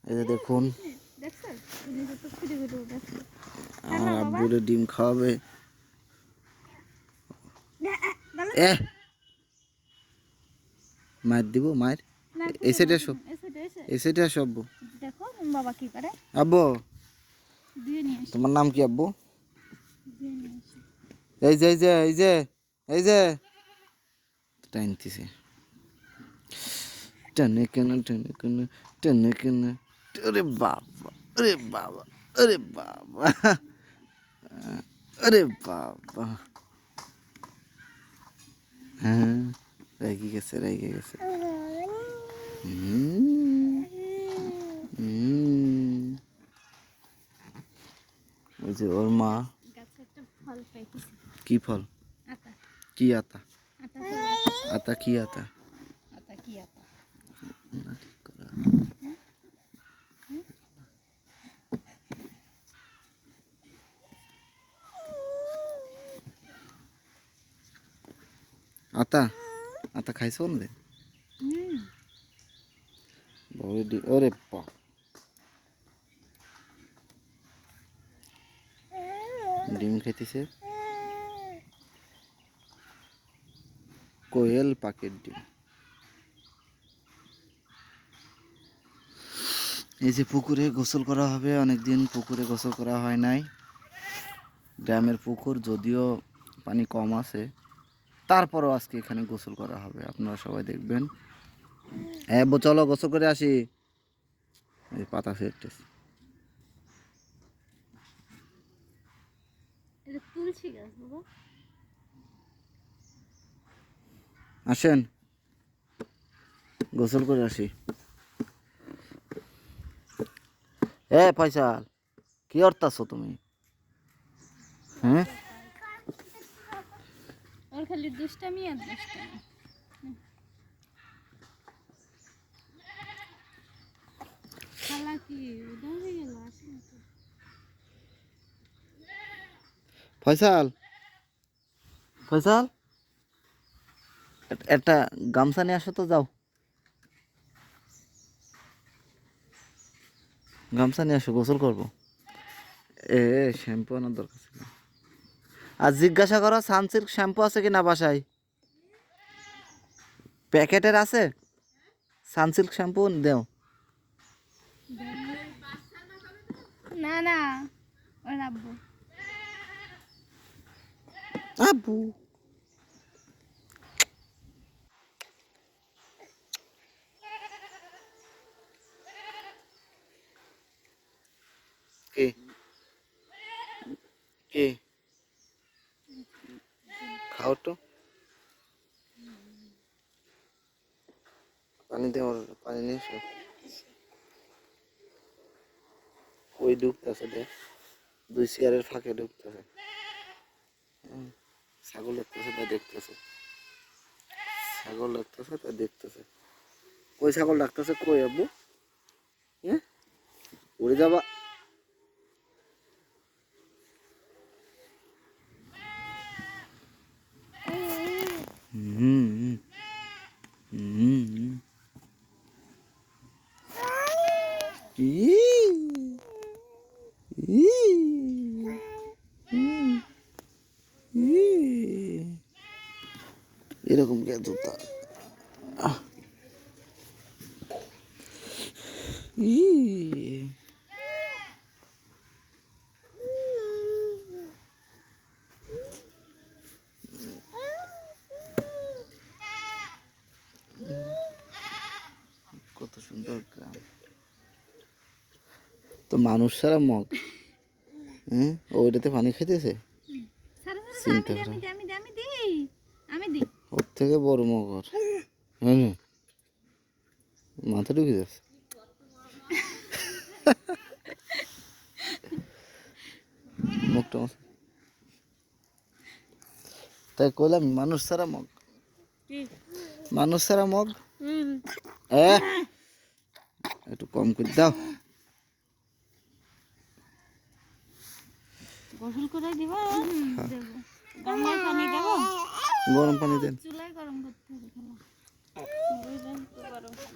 এই যে দেখুন আমার আব্বুরে ডিম খাওয়াবে। মায়ের দিব মায়ের। এই সাইডে এসো, এই সাইডে আসো আব্বু। দেখো বাবা কি করে। আব্বু দিয়ে নিয়ে এসো, তোমার নাম কি আব্বু? দিয়ে নিয়ে এসো। এই যে এই যে এই যে এই যে টাইনতেছে টেনে কেন টেনে কেন টেনে কেন। আরে বাবা আরে বাবা আরে বাবা আরে বাবা। হ্যাঁ রেগে গেছে রেগে গেছে। ওই যে ওর মা গাছে একটা ফল পেয়েছি। কি ফল? আতা। কি আতা? আতা আতা কি আতা? আতা কি আতা? আতা আতা খাইছো না? ওরে পা ডিম খাইতেছে কোয়েল পাখির ডিম। এই যে পুকুরে গোসল করা হবে, অনেকদিন পুকুরে গোসল করা হয় নাই। গ্রামের পুকুর, যদিও পানি কম আছে, তারপরও আজকে এখানে গোসল করা হবে, আপনারা সবাই দেখবেন। হ্যাঁ চলো গোসল করে আসি। এই পাতা ফেরতেছে। এটা তুলসী গাছ বাবা। আসেন গোসল করে আসি। এ ফয়সাল কি করতেছো তুমি? হ্যাঁ ওর খালি দুষ্টামি আর দুষ্টামি। খালা কি উদা হয়ে গেল? আসে না তো। ফয়সাল ফয়সাল একটা গামছা নিয়ে আসো তো, যাও গামছা নিয়ে আসো, গোসল করবো। এ শ্যাম্পু আনার দরকার ছিল। আর জিজ্ঞাসা করো সানসিল্ক শ্যাম্পু আছে কিনা বাসায়, প্যাকেটের আছে? সানসিল্ক শ্যাম্পু দেও। না না ওর আব্বু। আব্বু কে কে খাও তো, পানি দেওয়ার পানি নিয়ে এসো। ওই ঢুকতেছে দেখ, দুই চেয়ারের ফাঁকে ঢুকতেছে। ছাগল লাগতেছে তাই দেখতেছে, ছাগল লাগতেছে তাই দেখতেছে। কই ছাগল ডাকতেছে কই আব্বু? হ্যাঁ উড়ে যাবা। হুম হুম এরকম কে জুতা? কত সুন্দর গ্রাম, তো মানুষ সারা মগ। হ্যাঁ ওইটাতে পানি খেতেছে, চিন্তা করো। আমি দিই। ওর থেকে বড় মগর। হ্যাঁ মাথা ঢুকে যাচ্ছে। মুখটা তাই কইলাম মানুষ সারা মগ, মানুষ সারা মগ। একটু কম করে দাও। গোসল করে দিব। দেবো গঙ্গায় পানি দেবো। গরম পানি দেন। চুলায় গরম করতে হবে। বুঝলেন তো গরম পানি।